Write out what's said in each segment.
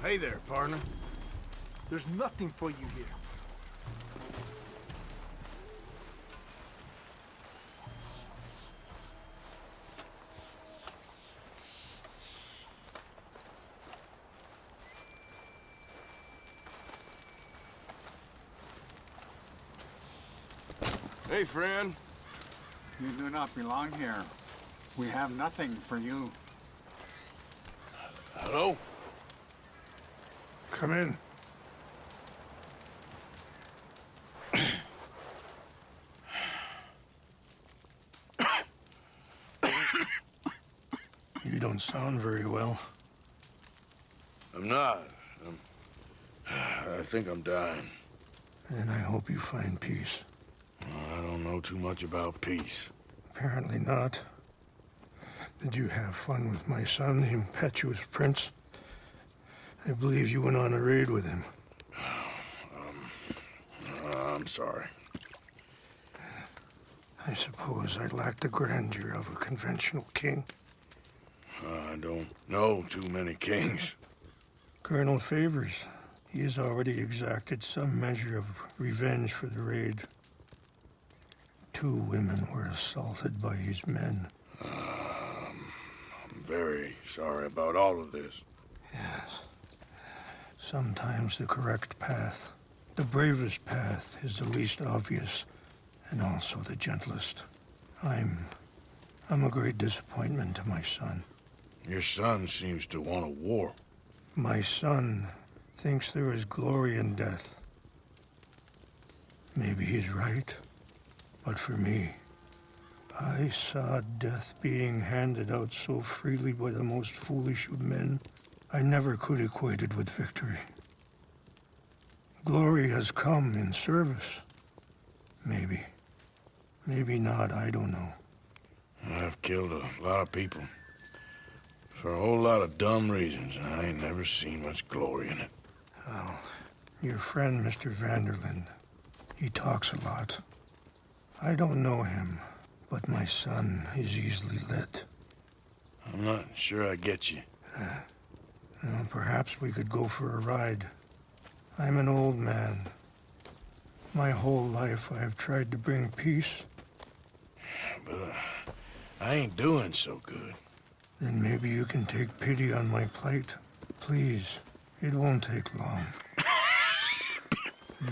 Hey there, partner. There's nothing for you here. Hey, friend. You do not belong here. We have nothing for you. Hello? Come in. You don't sound very well. I'm not. I think I'm dying. And I hope you find peace. I don't know too much about peace. Apparently not. Did you have fun with my son, the impetuous prince? I believe you went on a raid with him. I'm sorry. I suppose I lack the grandeur of a conventional king. I don't know too many kings. Colonel Favors, he has already exacted some measure of revenge for the raid. 2 women were assaulted by his men. I'm very sorry about all of this. Yes. Sometimes the correct path, the bravest path, is the least obvious, and also the gentlest. I'm a great disappointment to my son. Your son seems to want a war. My son thinks there is glory in death. Maybe he's right, but for me, I saw death being handed out so freely by the most foolish of men, I never could equate it with victory. Glory has come in service. Maybe. Maybe not, I don't know. I've killed a lot of people. For a whole lot of dumb reasons, and I ain't never seen much glory in it. Well, your friend, Mr. Vanderlyn, he talks a lot. I don't know him, but my son is easily led. I'm not sure I get you. Well, perhaps we could go for a ride. I'm an old man. My whole life I have tried to bring peace. But I ain't doing so good. Then maybe you can take pity on my plight. Please, it won't take long.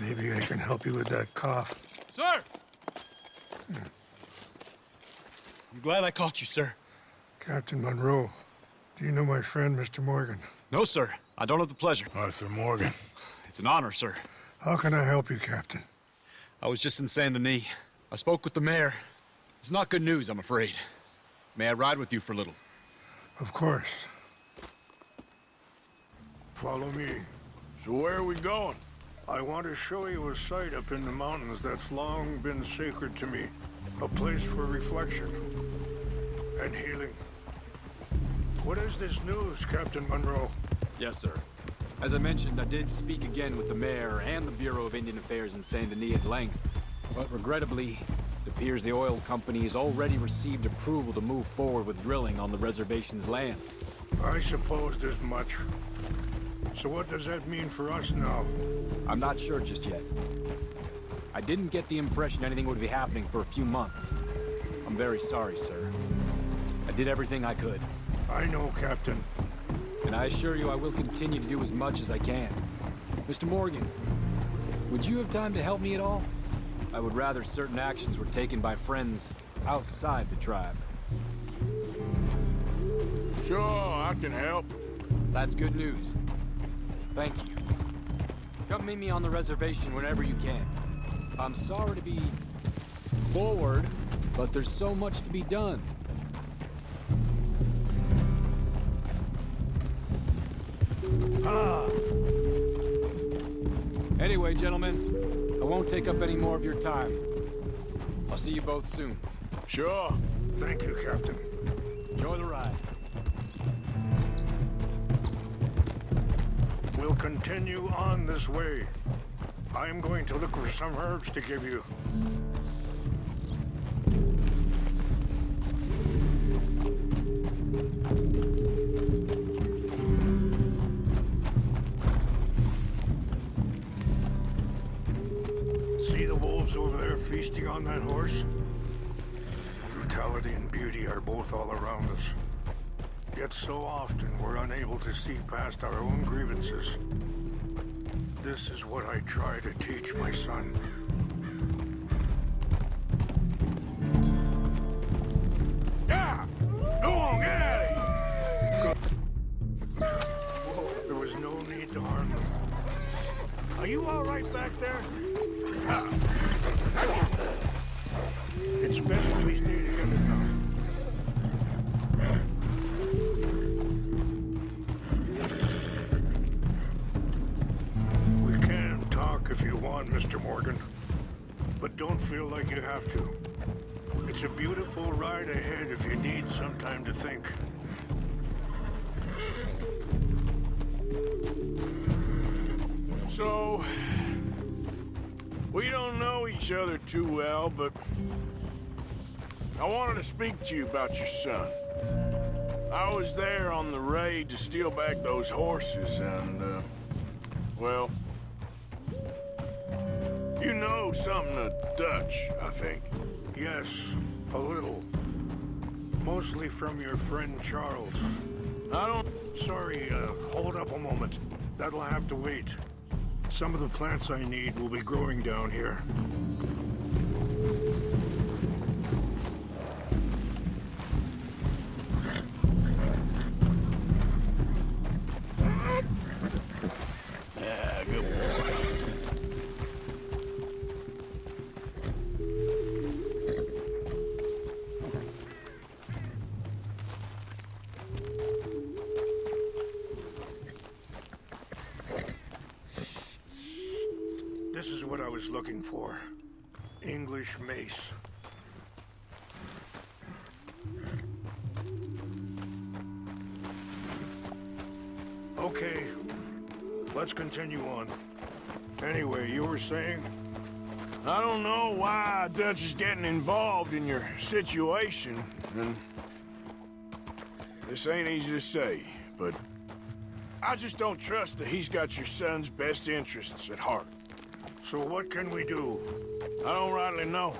Maybe I can help you with that cough. Sir! I'm glad I caught you, sir. Captain Monroe, do you know my friend, Mr. Morgan? No, sir. I don't have the pleasure. Arthur Morgan. It's an honor, sir. How can I help you, Captain? I was just in Saint Denis. I spoke with the mayor. It's not good news, I'm afraid. May I ride with you for a little? Of course. Follow me. So where are we going? I want to show you a site up in the mountains that's long been sacred to me. A place for reflection and healing. What is this news, Captain Monroe? Yes, sir. As I mentioned, I did speak again with the mayor and the Bureau of Indian Affairs in Saint Denis at length. But regrettably, it appears the oil company has already received approval to move forward with drilling on the reservation's land. I supposed as much. So what does that mean for us now? I'm not sure just yet. I didn't get the impression anything would be happening for a few months. I'm very sorry, sir. I did everything I could. I know, Captain. And I assure you I will continue to do as much as I can. Mr. Morgan, would you have time to help me at all? I would rather certain actions were taken by friends outside the tribe. Sure, I can help. That's good news. Thank you. Come meet me on the reservation whenever you can. I'm sorry to be forward, but there's so much to be done. Anyway, gentlemen, I won't take up any more of your time. I'll see you both soon. Sure. Thank you, Captain. Enjoy the ride. We'll continue on this way. I'm going to look for some herbs to give you. feasting on that horse? Brutality and beauty are both all around us. Yet so often we're unable to see past our own grievances. This is what I try to teach my son. Yeah! Go on, get out of here! Whoa, there was no need to harm them. Are you all right back there? It's best we stay together now. We can talk if you want, Mr. Morgan. But don't feel like you have to. It's a beautiful ride ahead if you need some time to think. So, we don't know each other too well, but I wanted to speak to you about your son. I was there on the raid to steal back those horses, and, well, you know something of Dutch, I think. Yes, a little. Mostly from your friend Charles. I don't... Sorry, hold up a moment. That'll have to wait. Some of the plants I need will be growing down here. Yeah, good boy. This is what I was looking for. English mace. Okay, let's continue on. Anyway, you were saying? I don't know why Dutch is getting involved in your situation, and this ain't easy to say, but I just don't trust that he's got your son's best interests at heart. So what can we do? I don't rightly know.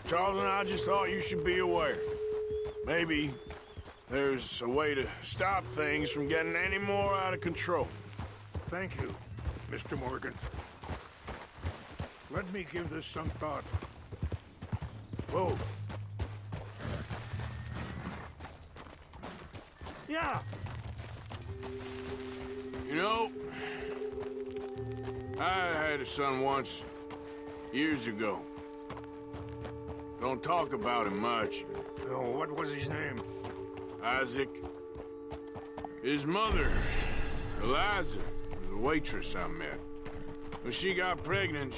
Charles and I just thought you should be aware. Maybe there's a way to stop things from getting any more out of control. Thank you, Mr. Morgan. Let me give this some thought. Whoa. Yeah. You know, I had a son once, years ago. Don't talk about him much. Oh, what was his name? Isaac. His mother, Eliza, was a waitress I met. When she got pregnant,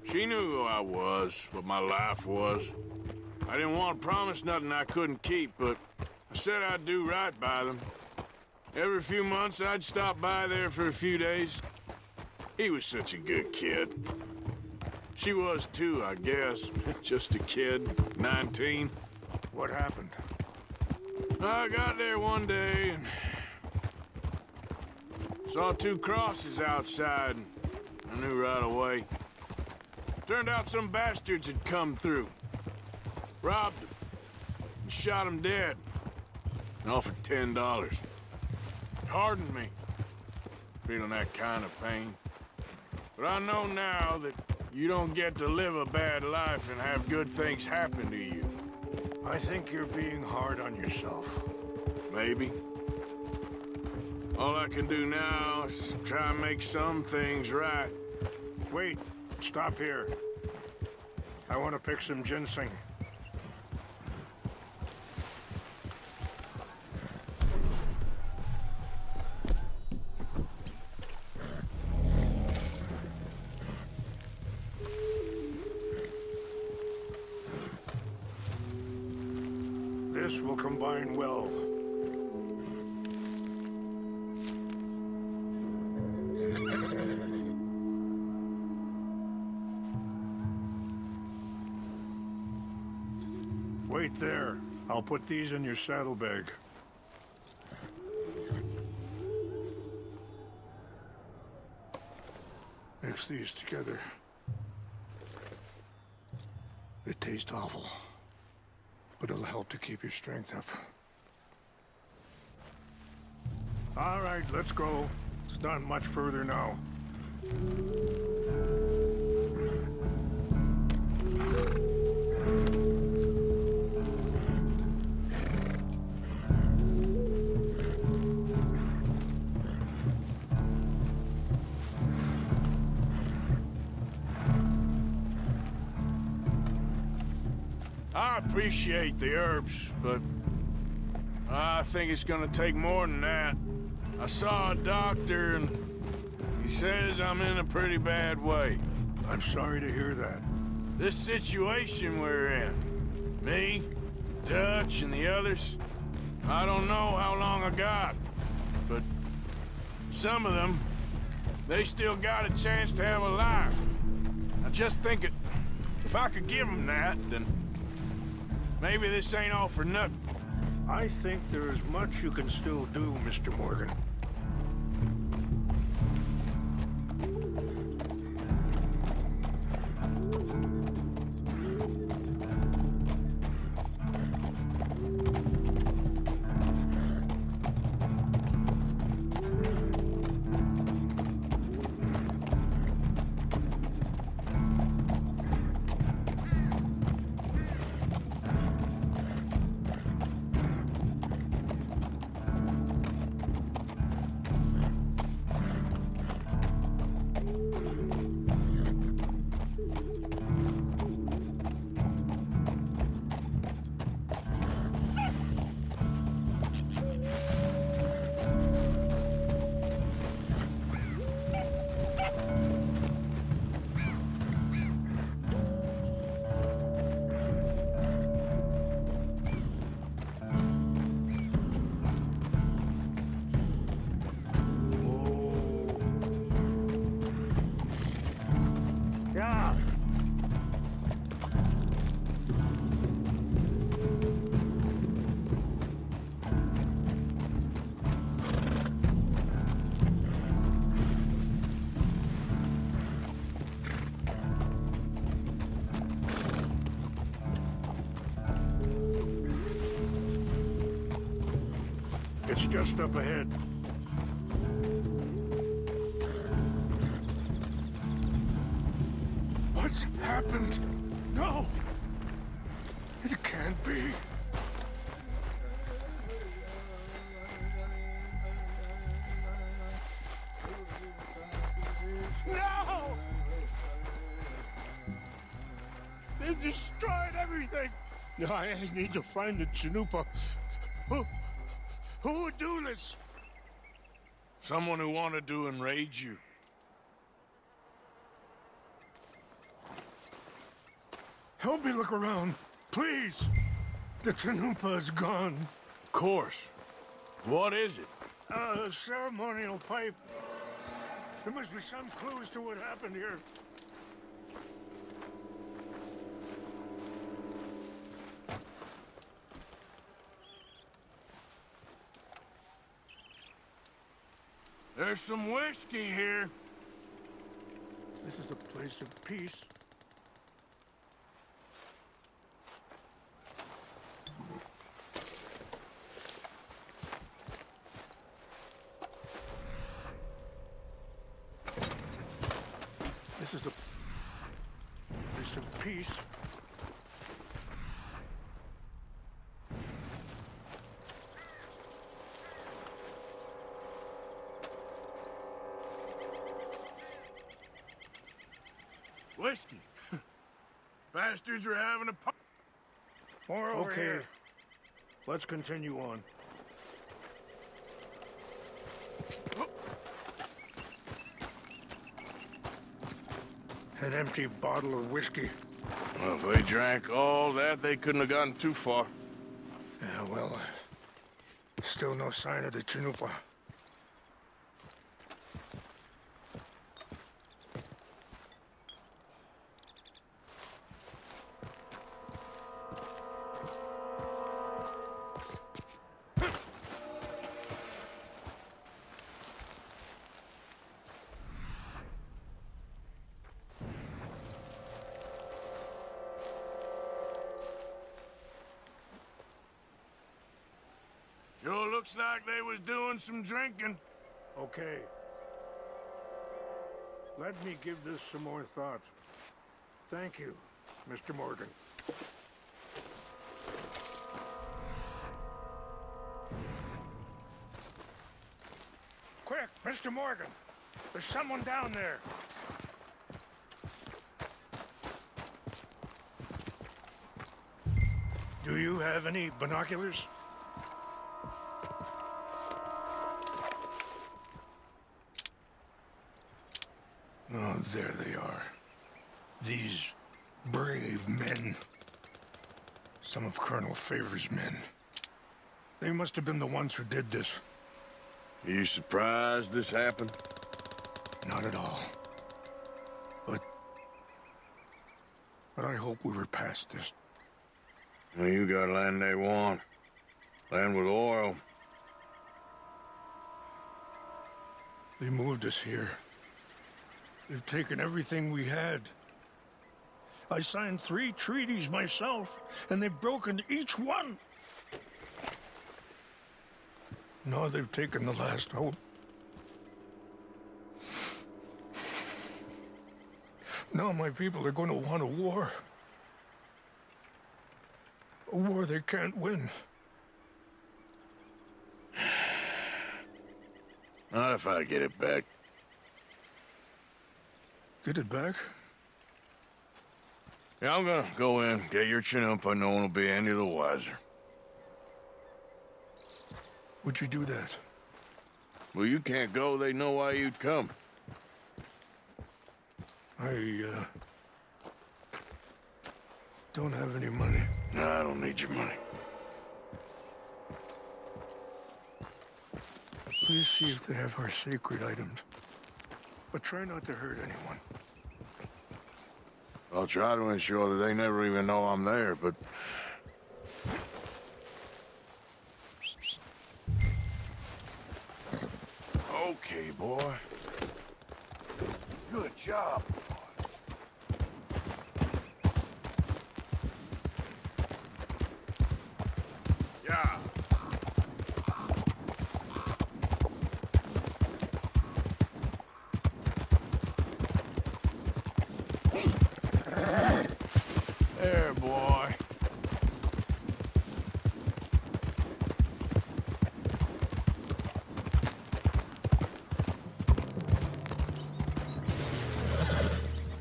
she knew who I was, what my life was. I didn't want to promise nothing I couldn't keep, but I said I'd do right by them. Every few months, I'd stop by there for a few days. He was such a good kid. She was too, I guess. Just a kid, 19. What happened? I got there one day and saw two crosses outside. I knew right away. Turned out some bastards had come through. Robbed them and shot them dead. And offered $10. It hardened me, feeling that kind of pain. But I know now that you don't get to live a bad life and have good things happen to you. I think you're being hard on yourself. Maybe. All I can do now is try and make some things right. Wait, stop here. I want to pick some ginseng. This will combine well. Wait there. I'll put these in your saddlebag. Mix these together. It tastes awful, but it'll help to keep your strength up. All right, let's go. It's not much further now. I appreciate the herbs, but I think it's gonna take more than that. I saw a doctor and he says I'm in a pretty bad way. I'm sorry to hear that. This situation we're in, me, Dutch, and the others, I don't know how long I got, but some of them, they still got a chance to have a life. I just think if I could give them that, then maybe this ain't all for nothing. I think there is much you can still do, Mr. Morgan. Yeah. It's just up ahead. What's happened? No! It can't be. No! They destroyed everything! No, I need to find the Chanupa. Who would do this? Someone who wanted to enrage you. Help me look around, please. The Chanupa is gone. Of course. What is it? A ceremonial pipe. There must be some clues to what happened here. There's some whiskey here. This is a place of peace. This is a place of peace. Whiskey. Bastards are having a party. More over here. Let's continue on. An empty bottle of whiskey. Well, if they drank all that, they couldn't have gotten too far. Yeah, well, still no sign of the Chanupa. Looks like they was doing some drinking. Okay. Let me give this some more thought. Thank you, Mr. Morgan. Quick, Mr. Morgan! There's someone down there! Do you have any binoculars? Oh, there they are. These brave men. Some of Colonel Favor's men. They must have been the ones who did this. Are you surprised this happened? Not at all. But I hope we were past this. Well, you got land they want. Land with oil. They moved us here. They've taken everything we had. I signed 3 treaties myself, and they've broken each one. Now they've taken the last hope. Now my people are going to want a war. A war they can't win. Not if I get it back. Get it back? Yeah, I'm gonna go in, get your Chinook, and no one will be any the wiser. Would you do that? Well, you can't go, they know why you'd come. I don't have any money. No, I don't need your money. Please see if they have our sacred items. But try not to hurt anyone. I'll try to ensure that they never even know I'm there, but... Okay, boy. Good job. Yeah. There, boy.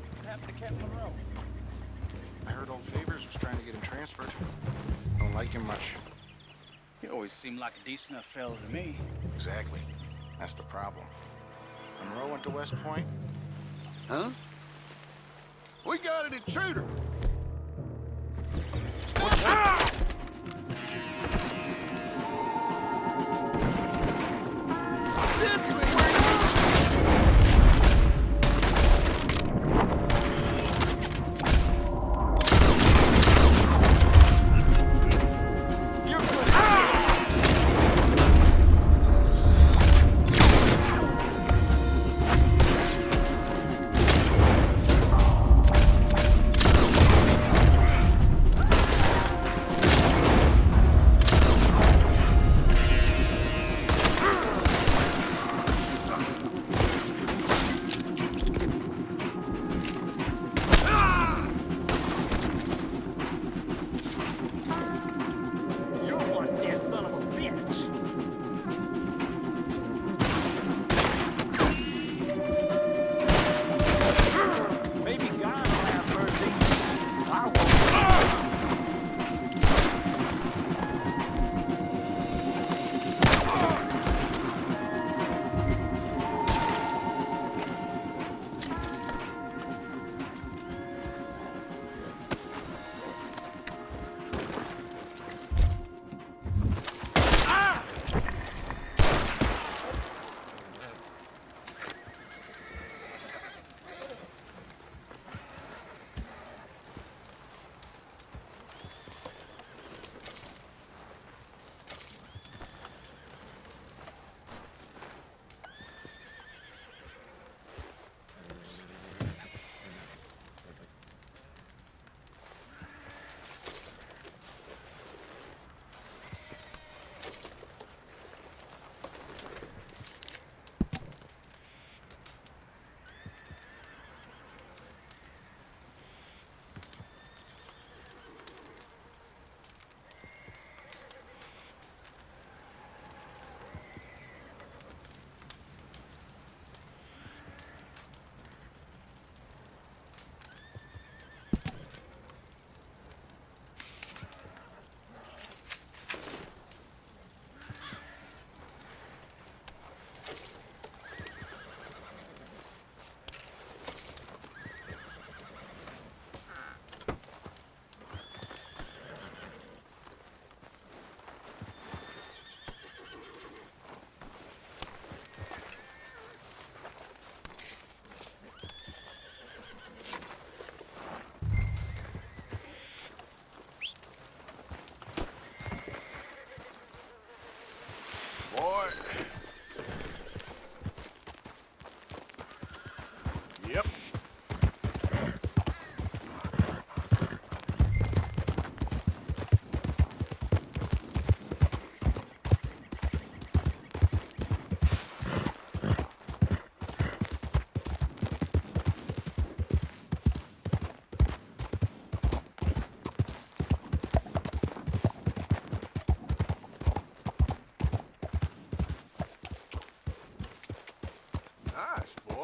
What happened to Captain Monroe? I heard old Favors was trying to get him transferred. Don't like him much. He always seemed like a decent enough fellow to me. Exactly. That's the problem. Monroe went to West Point. Huh? We got an intruder!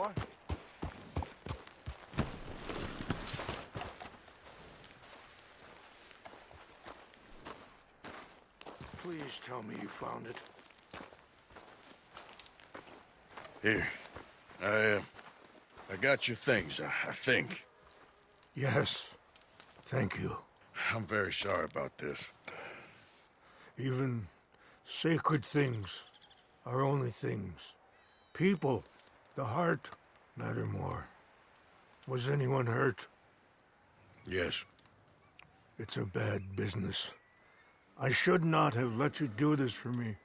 boy. Please tell me you found it. Here. I got your things, I think. Yes. Thank you. I'm very sorry about this. Even sacred things are only things. People, the heart, matter more. Was anyone hurt? Yes. It's a bad business. I should not have let you do this for me.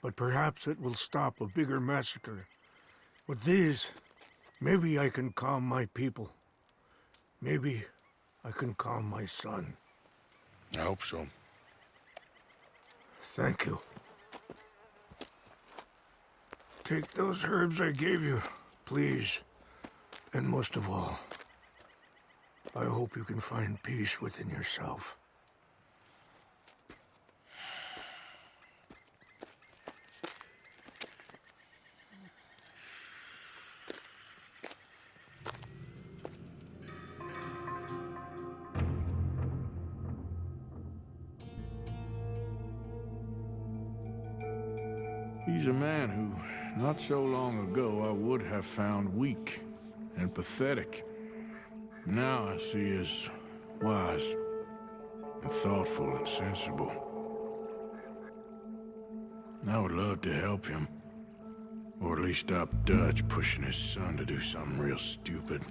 But perhaps it will stop a bigger massacre. With these, maybe I can calm my people. Maybe I can calm my son. I hope so. Thank you. Take those herbs I gave you, please. And most of all, I hope you can find peace within yourself. He's a man who, not so long ago, I would have found weak and pathetic. Now I see as wise and thoughtful and sensible. I would love to help him, or at least stop Dutch pushing his son to do something real stupid.